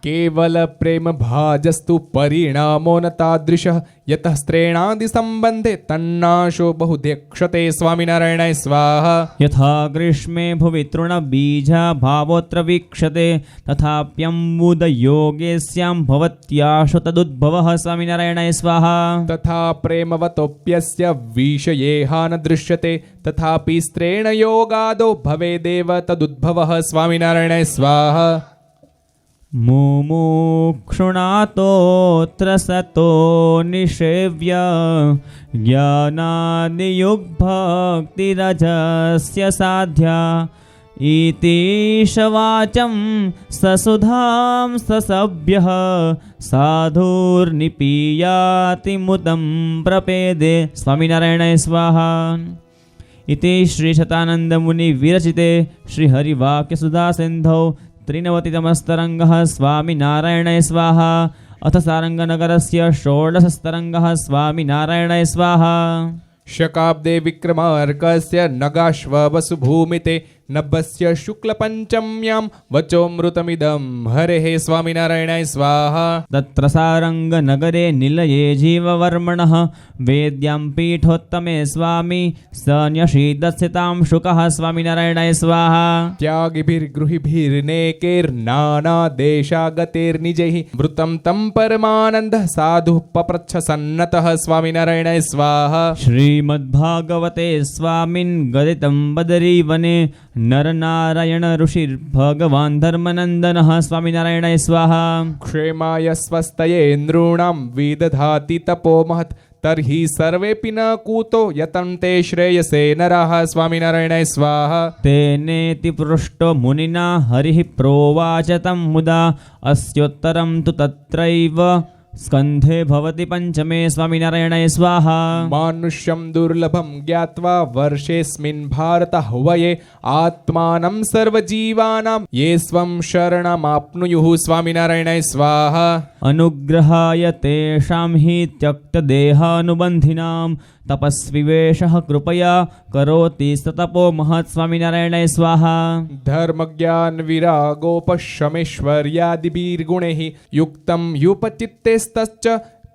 केवल प्रेम भाजस्तु परिणामो न तादृशः यतः स्त्रेणादि संबंधे तन्नाशो बहुध्यक्षते स्वामिनारायणाय स्वाहा यथा ग्रीष्मे भुवि तृणबीजा भावोऽत्र वीक्षते तथाप्यम्बुदयोगेस्यां भवत्याशु तदुद्भवः स्वामिनारायणाय स्वाहा तथा प्रेमवतोऽप्यस्य विषयेह न दृश्यते तथापि स्त्रेण योगादो भवेदेव तदुद्भवः स्वामिनारायणाय स्वाहा मुमुक्षुणातोऽत्र सतो निषेव्य ज्ञानादियुग्भक्तिरजस्य साध्या इतीशवाचं ससुधां ससभ्यः साधुर्निपीयाति मुदं प्रपेदे स्वामिनारायणाय स्वाहा इति श्रीशतानन्दमुनिविरचिते श्रीहरिवाक्यसुधासिन्धौ त्रिनवतितमस्तरङ्गः स्वामिनारायणाय स्वाहा अथ सारङ्गनगरस्य षोडशस्तरङ्गः स्वामिनारायणाय स्वाहा शकाब्दे विक्रमार्कस्य नगाश्ववसुभूमिते नभस्य शुक्लपञ्चम्यां वचोऽमृतमिदं हरेः स्वामिनारायणाय स्वाहा तत्र सारङ्गनगरे निलये जीववर्मणः वेद्यां पीठोत्तमे स्वामी स न्यषीदस्यतां शुकः स्वामिनारायणाय स्वाहा त्यागिभिर्गृहिभिर्नेकैर्नानादेशागतैर्निजैः वृतं तं परमानन्दः साधुः पप्रच्छ सन्नतः स्वामिनारायणाय स्वाहा श्रीमद्भागवते स्वामिन् गदितं बदरीवने नरनारायण ऋषिर्भगवान् धर्मनन्दनः स्वामिनारायणाय स्वाहा क्षेमाय स्वस्तये नॄणां विदधाति तपो महत् तर्हि सर्वेऽपि न कूतो यतन्ते श्रेयसे नराः स्वामिनारायणाय स्वाहा तेनेति पृष्टो मुनिना हरिः प्रोवाच तं मुदा अस्योत्तरं तु तत्रैव स्कन्धे भवति पञ्चमे स्वामिनारायणाय स्वाहा मानुष्यं दुर्लभं ज्ञात्वा वर्षेऽस्मिन् भारतह्वये आत्मानं सर्वजीवानां ये स्वं शरणमाप्नुयुः स्वामिनारायणाय स्वाहा अनुग्रहाय तेषां हि त्यक्तदेहानुबन्धिनां तपस्विवेशः कृपया करोति सतपो महत् स्वामिनारायणाय स्वाहा धर्मज्ञानविरागोपशमेश्वर्यादिभिर्गुणैः युक्तं युपचित्तेस्तच्च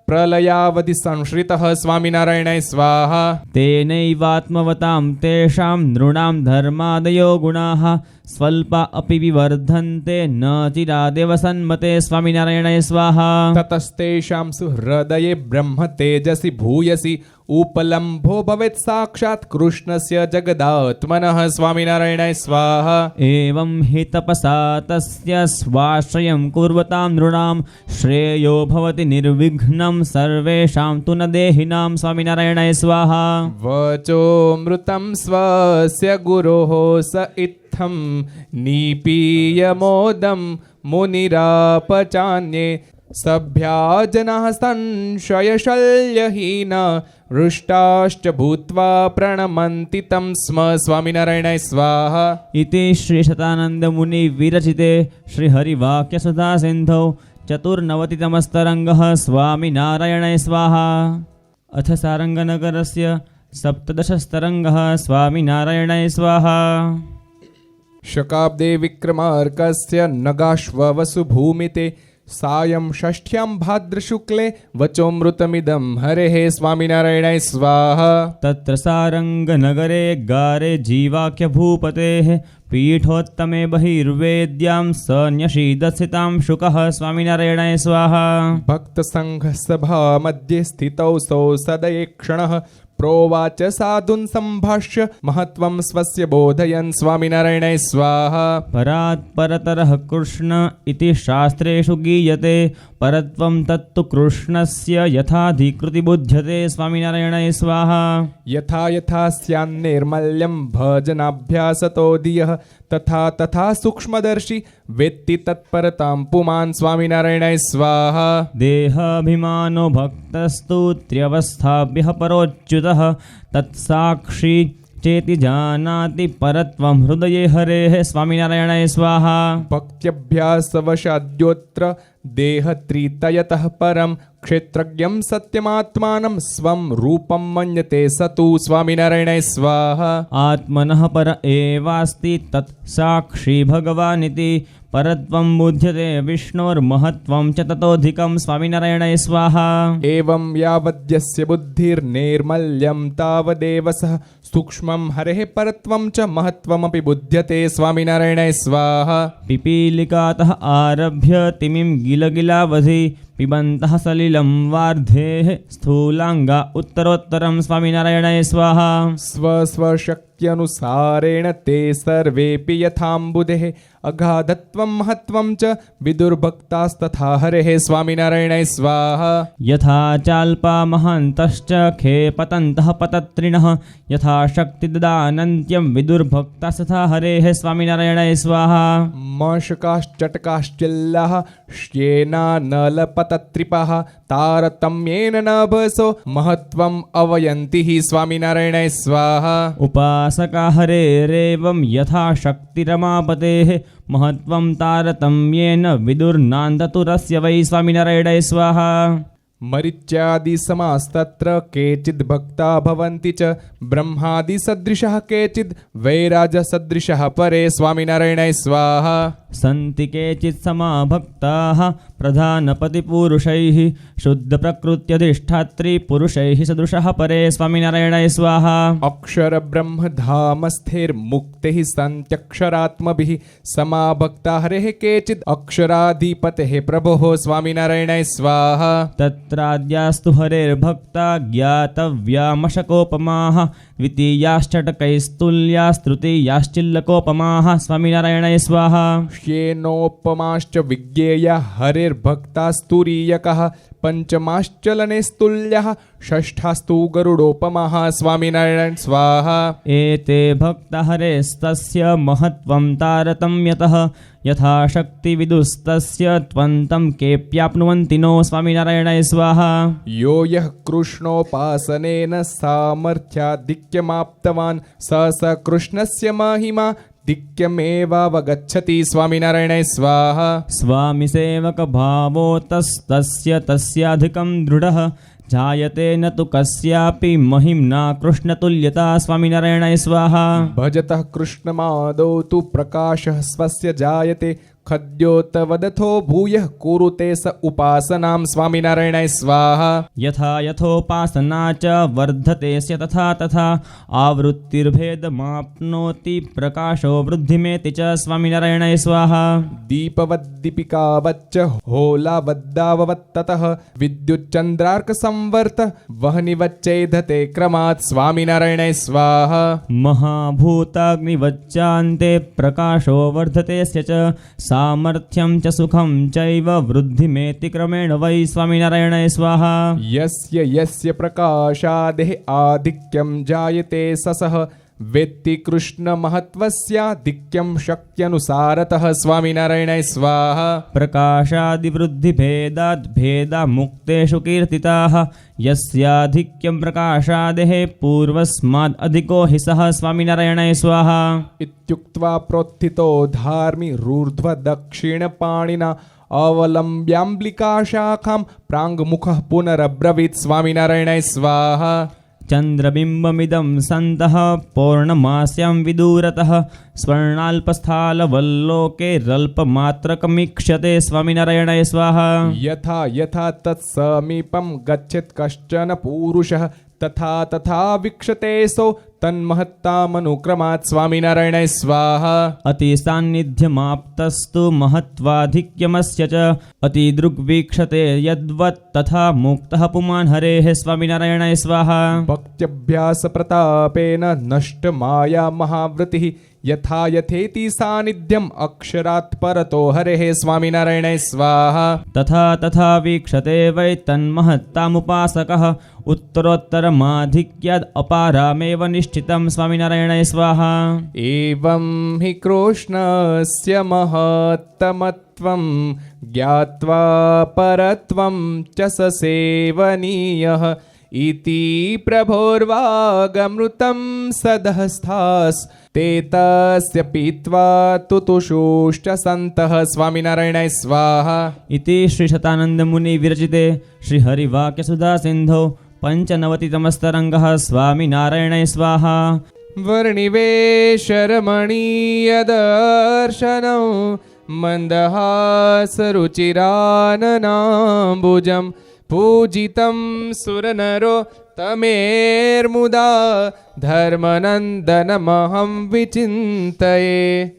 प्रलयावधि संश्रितः स्वामिनारायणाय स्वाहा तेनैवात्मवतां तेषां नृणां धर्मादयो गुणाः स्वल्पा अपि विवर्धन्ते न चिरादेव सन्मते स्वामिनारायणाय स्वाहा ततस्तेषां सुहृदये ब्रह्म तेजसि भूयसि उपलम्भो भवेत् साक्षात् कृष्णस्य जगदात्मनः स्वामिनारायणाय स्वाहा एवं हि तपसा तस्य स्वाश्रयं कुर्वतां नृणां श्रेयो भवति निर्विघ्नं सर्वेषां तु न देहिनां स्वामिनारायणाय स्वाहा वचोऽमृतं स्वस्य गुरोः स इत्थं निपीयमोदं मुनिरापचान्ये सभ्या जनाः संशयशल्यहीना हृष्टाश्च भूत्वा प्रणमन्ति तं स्म स्वामिनारायणाय स्वाहा इति श्रीशतानन्दमुनिविरचिते श्रीहरिवाक्यसुधासिन्धौ चतुर्नवतितमस्तरङ्गः स्वामिनारायणाय स्वाहा अथ सारङ्गनगरस्य सप्तदशस्तरङ्गः स्वामिनारायणाय स्वाहा शकाब्दे विक्रमार्कस्य नगाश्ववसुभूमिते सायं षष्ठ्यां भाद्रशुक्ले वचोऽमृतमिदं हरेः स्वामिनारायणाय स्वाहा तत्र सारङ्गनगरे गारे जीवाख्यभूपतेः पीठोत्तमे बहिर्वेद्यां स न्यषीदस्यतां शुकः स्वामिनारायणाय स्वाहा भक्तसङ्घसभा मध्ये स्थितौ सौ सदयेक्षणः प्रोवाच साधुन् सम्भाष्य महत्त्वं स्वस्य बोधयन् स्वामिनारायणाय स्वाहा परात् परतरः कृष्ण इति शास्त्रेषु गीयते परत्वं तत्तु कृष्णस्य यथाधिकृति बुध्यते स्वामिनारायणाय स्वाहा यथा यथा स्यान्निर्मल्यं भजनाभ्यासतो धियः तथा तथा सूक्ष्मदर्शी वेत्ति तत्परतां पुमान् स्वामिनारायणाय स्वाहा देहाभिमानो भक्तस्तु त्र्यवस्थाभ्यः परोच्युतः तत्साक्षी चेति जानाति परत्वं हृदये हरेः स्वामिनारायणाय स्वाहा भक्त्यभ्यासवशाद्योत्र देहत्रितयतः परं ક્ષેત્રજ્ઞમ સત્યમાત્માનમ સ્વમ રૂપમ મન્યતે સતુ. સ્વામિનારાયણાય સ્વાહા. આત્મનઃ પર એવાસ્તિ તત્ સાક્ષી ભગવાનિતિ પરત્વં બુધ્યતે વિષ્ણોર્મહત્વં ચ તતોધિકં. સ્વામિનારાયણાય સ્વાહા. એવં યાવદ્યસ્ય બુદ્ધિર્નૈર્મલ્યં તાવદેવ સઃ સૂક્ષ્મં હરેઃ પરત્વં ચ મહત્વમપી બુધ્યતે. સ્વામિનારાયણાય સ્વાહા. पिपीलिकातः आरभ्य तिमिं गिलगिलावधि पिबन्तः सलिलं वार्धेः स्थूलाङ्गा उत्तरोत्तरं. स्वामिनारायणाय स्वाहा. स्वस्वशक्त्यनुसारेण ते सर्वेऽपि यथाम्बुधेः अगाधत्वं महत्वं च विदुर्भक्तास्तथा हरेः. स्वामिनारायणाय स्वाहा. यथा चाल्पा महान्तश्च खेपतन्तः पतत्रिणः यथा शक्तिददानन्त्यं विदुर्भक्तास्तथा हरेः. स्वामिनारायणाय स्वाहा. मशकाश्चटकाश्चिल्लाः श्येनानलपतत्रिपाः तारतम्येन नभसो महत्वम् अवयन्ति हि. स्वामिनारायणाय स्वाहा. उपासका हरेरेवं यथा शक्तिरमापतेः महत्वं तारतम्येन विदुर्नान्दतुरस्य वै. स्वामिनारायणाय स्वाहा. मरीच्यादिसमास्तत्र केचिद् भक्ता भवन्ति च ब्रह्मादिसदृशः केचिद् वैराजसदृशः परे. स्वामिनारायणाय स्वाहा. सन्ति केचित् समाभक्ताः प्रधानपतिपुरुषैः शुद्धप्रकृत्यधिष्ठात्रिपुरुषैः सदृशः परे. स्वामिनारायणाय स्वाहा. अक्षरब्रह्मधामस्थैर्मुक्तैः सन्त्यक्षरात्मभिः समाभक्ता हरेः केचिद् अक्षराधिपतेः प्रभोः. स्वामिनारायणाय स्वाहा. तत्राद्यास्तु हरेर्भक्ता ज्ञातव्यामशकोपमाः द्वितीयाश्चटकैस्तुल्यास्तृतीयाश्चिल्लकोपमाः. स्वामिनारायणाय स्वाहा. श्येनोपमाश्च विज्ञेया हरेर्भक्तास्तुरीयकः पञ्चमाश्चलनेस्तुल्यः षष्ठास्तु गरुडोपमाः. स्वामिनारायण स्वाहा. एते भक्ता हरेस्तस्य महत्वं तारतम्यतः यथा शक्तिविदुस्तस्य त्वन्तं केऽप्याप्नुवन्ति नो. स्वामिनारायणाय स्वाहा. यो यः कृष्णोपासनेन सामर्थ्याधिक्यमाप्तवान् स कृष्णस्य महिमा दिक्यमेवावगच्छति. स्वामिनारायणाय स्वाहा. स्वामि सेवकभावो तस्य तस्याधिकं दृढः जायते न तु कस्यापि महिम्ना कृष्णतुल्यता. स्वामिनारायणाय स्वाहा. भजतः कृष्णमादौ तु प्रकाशः स्वस्य जायते खद्योतवदथो भूयः कुरुते स उपासनां. स्वामिनारायणाय स्वाहा. यथा यथोपासना च वर्धते स्य तथा तथा आवृत्तिर्भेदमाप्नोति प्रकाशो वृद्धिमेति च. स्वामिनारायणाय स्वाहा. दीपवद्दीपिकावच्च होलावद्दाववत्ततः विद्युच्चन्द्रार्कसंवर्त वह्निवच्चैधते क्रमात्. स्वामिनारायणाय स्वाहा. महाभूताग्निवच्चान्ते प्रकाशो वर्धते स्य च सामर्थ्यं च सुखं चैव वृद्धिमेति क्रमेण वै. स्वामिनारायणाय स्वाहा. यस्य यस्य प्रकाशादेः आधिक्यं जायते सः वेत्ति कृष्णमहत्वस्याधिक्यं शक्त्यनुसारतः. स्वामिनारायणाय स्वाहा. प्रकाशादिवृद्धिभेदाद् भेदामुक्तेषु कीर्तिताः यस्याधिक्यं प्रकाशादेः पूर्वस्माद् अधिको हि सः. स्वामिनारायणाय स्वाहा. इत्युक्त्वा प्रोत्थितो धार्मिरूर्ध्वदक्षिणपाणिना अवलम्ब्याम्बिकाशाखां प्राङ्मुखः पुनरब्रवीत्. स्वामिनारायणाय स्वाहा. चन्द्रबिम्बमिदं सन्तः पौर्णमास्यां विदूरतः स्वर्णाल्पस्थालवल्लोकेरल्पमात्रकमीक्ष्यते. स्वामिनारायणाय स्वाहा. यथा यथा तत्समीपं गच्छेत् कश्चन पुरुषः तथा तथा वीक्षतेऽसौ तन्महत्तामनुक्रमात्. स्वामिनारायणाय स्वाहा. अतिसान्निध्यमाप्तस्तु महत्वाधिक्यमस्य च अतिदृग्वीक्षते यद्वत् तथा मुक्तः पुमान् हरेः. स्वामिनारायणाय स्वाहा. भक्त्यभ्यासप्रतापेन नष्टमाया महावृतिः यथा यथेति सान्निध्यम् अक्षरात् परतो हरेः. स्वामिनारायणाय स्वाहा. तथा तथा वीक्षते वै तन्महत्तामुपासकः उत्तरोत्तरमाधिक्याद् अपारामेव निश्चितं. स्वामिनारायणाय स्वाहा. एवं हि कृष्णस्य महत्तमत्वं ज्ञात्वा परत्वं च स सेवनीयः इति प्रभोर्वागमृतं सदहस्थास् ते तस्य पीत्वा तुतुषुश्च सन्तः। स्वामिनारायणाय स्वाहा। इति श्री शतानंद मुनि विरचिते श्री हरिवाक्यसुधा सिंधौ 95तमस्तरङ्गः। स्वामिनारायणाय स्वाहा। वर्णिवेशरमणीयदर्शनं मन्दहासरुचिराननाम्बुजं पूजितं सुरनरो तमेर्मुदा धर्मनन्दनमहं विचिन्तये।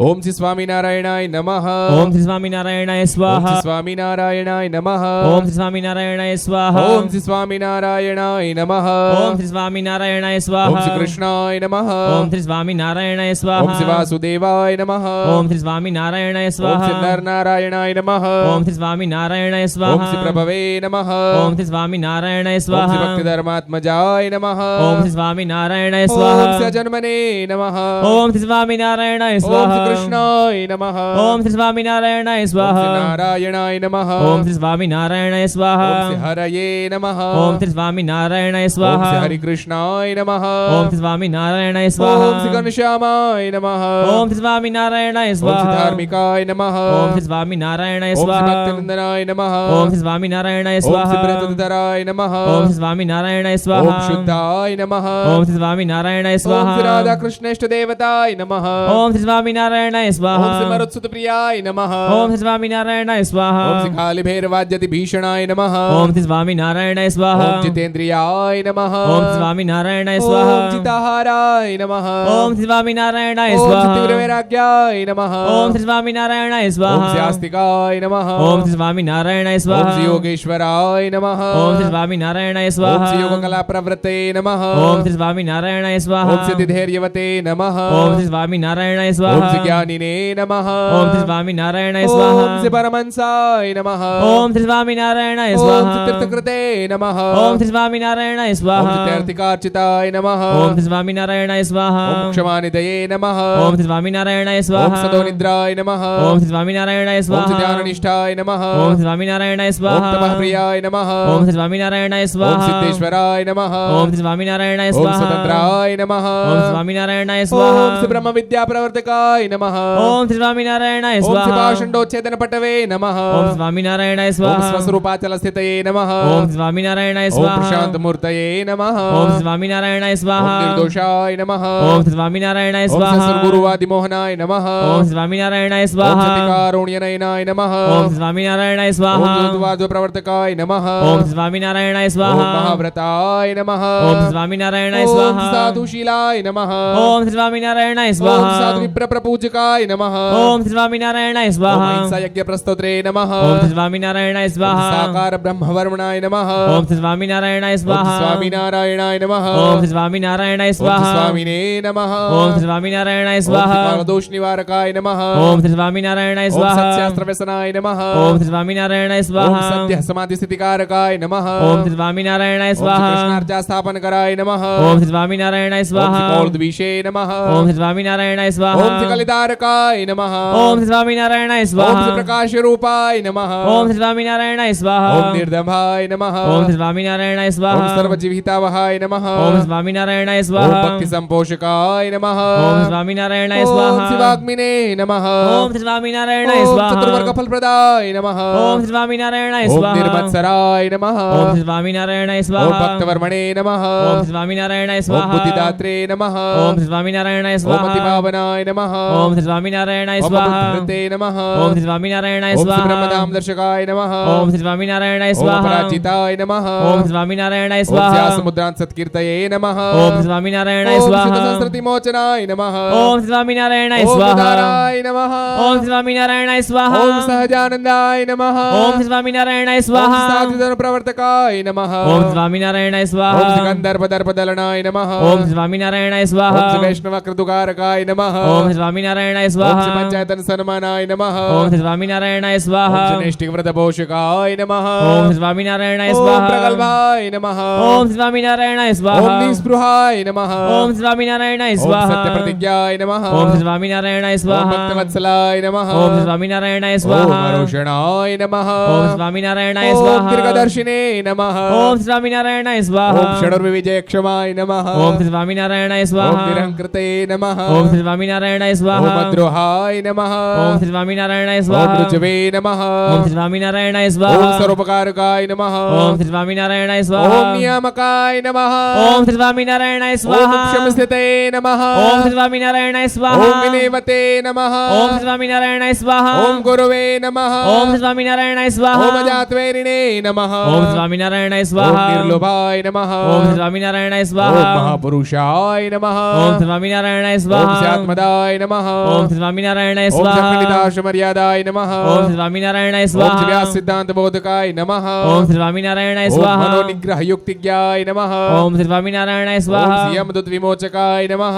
ओम श्री स्वामीनारायणाय नमः। ओम श्री स्वामीनारायणाय स्वाहा। ओम श्री स्वामीनारायणाय नमः। ओम श्री स्वामीनारायणाय स्वाहा। ओम श्री स्वामीनारायणाय नमः। ओम श्री स्वामीनारायणाय स्वाहा। ओम श्री कृष्णाय नमः। ओम श्री स्वामीनारायणाय स्वाहा। ओम श्री वासुदेवाय नमः। ओम श्री स्वामीनारायणाय ओम स्वाहा। श्री नरनारायणाय नमः। ओम श्री स्वामीनारायणाय ओम स्वाहा। श्री प्रभवे नमः। ओम श्री स्वामीनारायणाय ओम श्री स्वाहा। भक्तिधर्मात्मजाय नमः। ओम श्री स्वामीनारायणाय ओम स्वाहा। श्री अजन्मने नमः। ओम श्री स्वामीनारायणाय ओम स्वाहा। श्री कृष्णाय नमः। ओम श्री स्वामीनारायणाय ओम स्वाहा। श्री नारायणाय नमः। ओम श्री स्वामीनारायणाय स्वाहा। ओम श्री हरये नमः। ओम श्री स्वामीनारायणाय ओम स्वाहा। श्री हरिकृष्णाय नमः। ओम श्री स्वामीनारायणाय स्वाहा। ओम श्री घनश्यामाय नमः। ओम श्री स्वामीनारायणाय ओम श्री स्वाहा। धार्मिकाय नमः। ओम श्री स्वामीनारायणाय ओम श्री स्वाहा। भक्तिनंदनाय नमः। ओम श्री स्वामीनारायणाय ओम श्री स्वाहा। प्रेतोदराय नमः। ओम श्री स्वामीनारायणाय ओम स्वाहा। शुद्धाय नमः। ओम श्री स्वामीनारायणाय ओम स्वाहा। श्री राधा कृष्णेष्ट देवताय नमः। ओम श्री स्वामीनारायणाय स्वाहा। ओम श्री मरुत्सुत प्रियाय नमः। ओम श्री स्वामीनारायणाय स्वाहा। ओम श्री कालिभैरवाद्यति भीषणाय नमः। ओम श्री स्वामीनारायणाय स्वाहा। ओम जितेन्द्रियाय नमः। ओम श्री स्वामीनारायणाय ओम स्वाहा। चिताहाराय नमः। ओम श्री स्वामीनारायणाय ओम स्वाहा। श्री तीव्रवैराग्याय नमः। ओम श्री स्वामीनारायणाय ओम स्वाहा। श्री आस्तिकाय नमः। ओम श्री स्वामीनारायणाय ओम स्वाहा। श्री योगेश्वराय नमः। ओम श्री स्वामीनारायणाय ओम स्वाहा। श्री योगकला प्रवृत्ते नमः। ओम श्री स्वामीनारायणाय स्वाहा। ओम श्री तिधैर्यवते नमः। ओम श्री स्वामीनारायणाय ओम स्वाहा। श्री ज्ञानिने नमः। ओम श्री स्वामीनारायणाय ओम स्वाहा। श्री परमहंसाय नमः। ओम श्री स्वामीनारायणाय ओम स्वाहा। श्री तीर्थकृते नमः। ओम श्री स्वामीनारायणाय ओम स्वाहा। श्री तीर्थिकार्चिताय नमः। ओम श्री स्वामीनारायणाय स्वाहा। ओम क्षमानिधये नमः। ओम श्री स्वामीनारायणाय ओम स्वाहा। सदोनिद्राय नमः। ओम श्री स्वामीनारायणाय ओम स्वाहा। श्री ध्याननिष्ठाय नमः। ओम श्री स्वामीनारायणाय ओम स्वाहा। तपः प्रियाय नमः। ओम श्री स्वामीनारायणाय ओम स्वाहा। सिद्धेश्वराय नमः। ओम श्री स्वामीनारायणाय ओम स्वाहा। स्वतंत्राय नमः। ओम श्री स्वामीनारायणाय ओम स्वाहा। श्री ब्रह्म विद्या प्रवर्तकाय नमः। ओम श्री स्वामीनारायणाय ओम श्री स्वाहा। पाषण्डोच्छेदन पटवे नमः। ओम श्री स्वामीनारायणाय ओम स्वाहा। स्वस्वरूपाचल स्थितये नमः। ओम श्री स्वामीनारायणाय ओम स्वाहा। प्रशांत मूर्तये नमः। ओम श्री स्वामीनारायणाय ओम स्वाहा। निर्दोषाय नमः। ओम श्री स्वामीनारायणाय ओम स्वाहा। सद्गुरुवादिमोहनाय नमः। ओम श्री स्वामीनारायणाय ओम स्वाहा। सतिकारुण्यनयनाय नमः। ओम श्री स्वामीनारायणाय ओम स्वाहा। दूतवाद्य प्रवर्तकाय नमः। ओम श्री स्वामीनारायणाय ओम स्वाहा। महाव्रताय नमः। ओम श्री स्वामीनारायणाय ओम स्वाहा। साधुशीलाय नमः। ओम श्री स्वामीनारायणाय ओम स्वाहा। साधु विप्र प्रपूजकाय नमः। ओम श्री स्वामीनारायणाय ओम स्वाहा। अहिंसा यज्ञ प्रस्तोत्रे नमः। ओम श्री स्वामीनारायणाय ओम स्वाहा। साकार ब्रह्मवर्मणाय नमः। ओम श्री स्वामीनारायणाय ओम स्वाहा। स्वामीनारायणाय नमः। ओम श्री स्वामीनारायणाय ओम स्वाहा। स्वामिने नमः। ओम श्री स्वामीनारायणाय ओम स्वाहा। कालदोष निवारकाय नमः। ओम श्री स्वामीनारायणाय ओम स्वाहा। सत्शास्त्र व्यसनाय नमः। ओम श्री स्वामीनारायणाय ओम स्वाहा। सत्य समाधि स्थितिकारकाय नमः। ओम श्री स्वामीनारायणाय ओम श्री स्वाहा। कृष्णार्चा स्थापन कराय नमः। ओम श्री स्वामीनारायणाय ओम स्वाहा। श्री कौलद्विषे नमः। ओम श्री स्वामीनारायणाय स्वाहा। ओम श्री कलितारकाय नमः। ओम श्री स्वामीनारायणाय ओम स्वाहा। श्री प्रकाश रूपाय नमः। ओम श्री स्वामीनारायणाय स्वाहा। ओम निर्दम्भाय नमः। ओम श्री स्वामीनारायणाय ओम स्वाहा। सर्वजीवितावहाय नमः। ओम श्री स्वामीनारायणाय ओम स्वाहा। भक्ति संपोषकाय नमः। ओम श्री स्वामीनारायणाय ओम स्वाहा। श्री वाग्मिने नमः। ओम श्री स्वामीनारायणाय ओम स्वाहा। चतुर्वर्ग फलप्रदाय नमः। ओम श्री स्वामीनारायणाय ओम स्वाहा। निर्मत्सराय नमः। ओम श्री स्वामीनारायणाय ओम स्वाहा। भक्तवर्मणे नमः। ओम श्री स्वामीनारायणाय ओम स्वाहा। बुद्धिदात्रे नमः। ओम श्री स्वामीनारायणाय ओम स्वाहा। अतिभावनाय नमः। ओम श्री स्वामीनारायणाय ओम स्वाहा। बुद्धिवृत्ते नमः। ओम श्री स्वामीनारायणाय ओम श्री स्वाहा। ब्रह्मधाम दर्शकाय नमः। ओम श्री स्वामीनारायणाय ओम स्वाहा। पराजिताय नमः। ओम श्री स्वामीनारायणाय ओम स्वाहा। स्यासमुद्रान् सत्कीर्तये नमः। ओम श्री स्वामीनारायणाय ओम स्वाहा। शुद्धसंस्कृतिमोचनाय नमः। ओम श्री स्वामीनारायणाय ओम स्वाहा। उदाराय नमः। ओम श्री स्वामीनारायणाय स्वाहा। ओम सहजानंदाय नमः। ओम श्री स्वामीनारायणाय ओम स्वाहा। साधुधन प्रवर्तकाय नमः। ओम श्री स्वामीनारायणाय ओम स्वाहा। श्री गंधर्व दर्पदलनाय नमः। ओम श्री स्वामीनारायणाय ओम स्वाहा। श्री वैष्णव कृतुकारकाय नमः। ओम श्री स्वामीनारायणाय સ્વામિનારાયણાય ઓમ શ્રી સ્વાહા પંચાયતન સન્માનાય નમઃ. ઓમ શ્રી સ્વામિનારાયણાય ઓમ સ્વાહા શ્રી નિષ્ઠિવ્રત પોષકાય નમઃ. ઓમ શ્રી સ્વામિનારાયણાય ઓમ સ્વાહા પ્રગલ્ભાય નમઃ. ઓમ શ્રી સ્વામિનારાયણાય ઓમ સ્વાહા નિસ્પૃહાય નમઃ. ઓમ શ્રી સ્વામિનારાયણાય ઓમ સ્વાહા સત્યપ્રતિજ્ઞાય નમઃ. ઓમ શ્રી સ્વામિનારાયણાય ઓમ સ્વાહા ભક્તવત્સલાય નમઃ. ઓમ શ્રી સ્વામિનારાયણાય ઓમ સ્વાહા અરોષણાય નમઃ. ઓમ સ્વામિનારાયણાય ઓમ સ્વાહા દીર્ઘદર્શિને નમઃ. ઓમ સ્વામિનારાયણાય ઓમ સ્વાહા ષડર્વિજયક્ષમાય નમઃ. ઓમ સ્વામિનારાયણાય ઓમ સ્વાહા નિરહંકૃતે નમઃ. ઓમ સ્વામિનારાયણાય ઓમ સ્વાહા અદ્રોહાય નમઃ. ઓમ સ્વામિનારાયણાય ઓમ સ્વાહા ઋજવે નમઃ. ઓમ સ્વામિનારાયણાય ઓમ સ્વાહા સર્વોપકારકાય નમઃ. ઓમ સ્વામિનારાયણાય ઓમ સ્વાહા નિયામકાય નમઃ. ઓમ સ્વામિનારાયણાય ઓમ સ્વાહા ક્ષમસ્થિતે નમઃ. ઓમ સ્વામિનારાયણાય ઓમ સ્વાહા વિનેવતે નમઃ. ઓમ સ્વામિનારાયણાય સ્વાહા ઓમ ગુરવે નમઃ. ઓમ સ્વામિનારાયણાય ઓમ સ્વાહા અજાત્વૈરિણે નમઃ. ઓમ સ્વામિનારાયણાય ઓમ સ્વાહા નિર્લોભાય નમઃ. ઓમ સ્વામિનારાયણાય ઓમ સ્વાહા મહાપુરુષાય નમઃ. ઓમ સ્વામિનારાયણાય ઓમ સ્વાહા સ્યાત્મદાય નમઃ. ઓમ સ્વામિનારાયણાય ઓમ સ્વાહા સખંડિતાશમર્યાદાય નમઃ. ઓમ સ્વામિનારાયણાય ઓમ સ્વાહા વ્યાસ સિદ્ધાંત બોધકાય નમઃ. ઓમ સ્વામિનારાયણાય ઓમ સ્વાહા મનોનિગ્રહ યુક્તિજ્ઞાય નમઃ. ઓમ સ્વામિનારાયણાય ઓમ સ્વાહા સિયમદુત વિમોચકાય નમઃ. ઓમ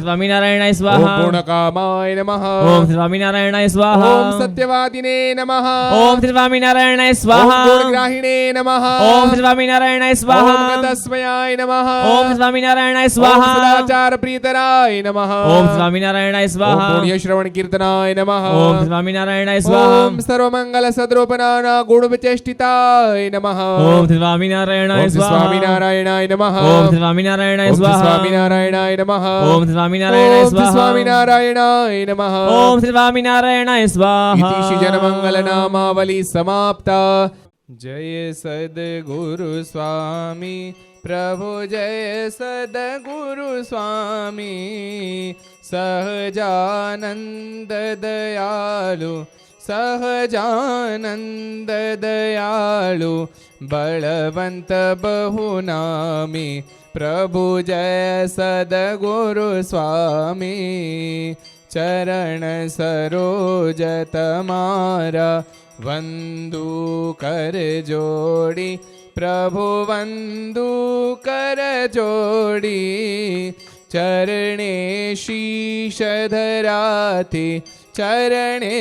સ્વામિનારાયણાય ઓમ સ્વાહા પૂર્ણકામાય નમઃ. ઓમ સ્વામિનારાયણાય સ્વાહા ઓમ સત્યવાદિને નમઃ. ઓમ સ્વામિનારાયણાય ઓમ સ્વાહા ગુણગ્રાહિણે નમઃ. ઓમ સ્વામિનારાયણાય ઓમ સ્વાહા ગતસ્મયાય નમઃ. ઓમ સ્વામિનારાયણાય ઓમ સ્વાહા સદાચાર પ્રીતરાય નમઃ. ઓમ સ્વામિનારાયણાય ઓમ સ્વાહા પુણ્ય શ્રવણ કીર્તનાય નમઃ. ઓમ સ્વામિનારાયણાય સ્વાહા ઓમ સર્વમંગલ સદ્રૂપનાના ગુણ વિચેષ્ટિતાય નમઃ. ઓમ સ્વામિનારાયણાય ઓમ શ્રી સ્વાહા સ્વામિનારાયણાય નમઃ. ઓમ સ્વામિનારાયણાય ઓમ શ્રી સ્વાહા સ્વામિનારાયણાય નમઃ. ઓમ સ્વામિનારાયણાય ઓમ શ્રી સ્વાહા સ્વામિનારાયણાય નમઃ. ઓમ સ્વામિનારાયણાય સ્વાહા ઇતિ શ્રી જનમંગલ નામાવલી સમાપ્તા. જય સદગુરુ સ્વામી પ્રભુ જય સદગુરુ સ્વામી. સહજાનંદ દયાળુ સહજાનંદ દયાળુ બળવંત બહુનામી પ્રભુ જય સદગુરુ સ્વામી. ચરણ સરોજ તમારા વંદુ કર જોડી પ્રભુ વંદુ કર જોડી. ચરણે શીશ ધરાથી ચરણે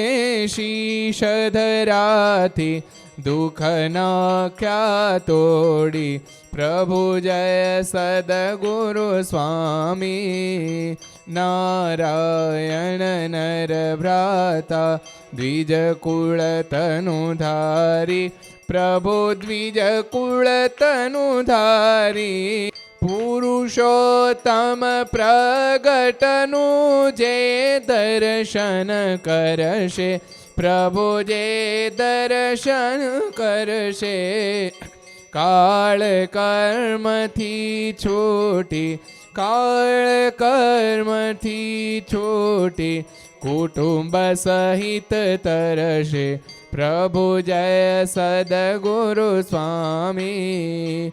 શીશ ધરાથી દુઃખ નાખ્યા તોડી પ્રભુ જય સદગુરુ સ્વામી. નારાયણ નર ભ્રાતા દ્વિજ કુળ તનુ ધારી પ્રભુ દ્વિજ કુળ તનુ ધારી. પુરુષોત્તમ પ્રગટનું જે દર્શન કરશે પ્રભુ જે દર્શન કરશે. કાળ કર્મથી છૂટી કાળ કર્મથી છૂટી કુટુંબ સહિત તરશે પ્રભુ જય સદગુરુ સ્વામી.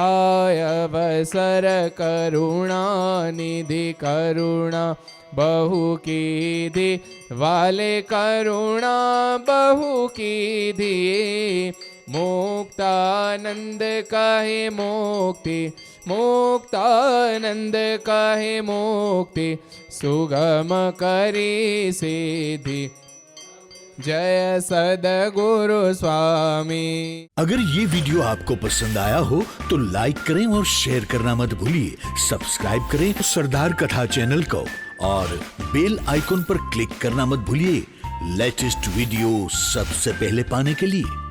આયવસર કરુણા નિધિ કરુણા બહુ કીધી વાલે કરુણા બહુ કીધી. મુક્તાનંદ કહે મુક્તિ મુક્તાનંદ કહે મુક્તિ સુગમ કરી સીધી. जय सदगुरु स्वामी। अगर ये वीडियो आपको पसंद आया हो तो लाइक करें और शेयर करना मत भूलिए। सब्सक्राइब करें सरदार कथा चैनल को और बेल आइकॉन पर क्लिक करना मत भूलिए लेटेस्ट वीडियो सबसे पहले पाने के लिए।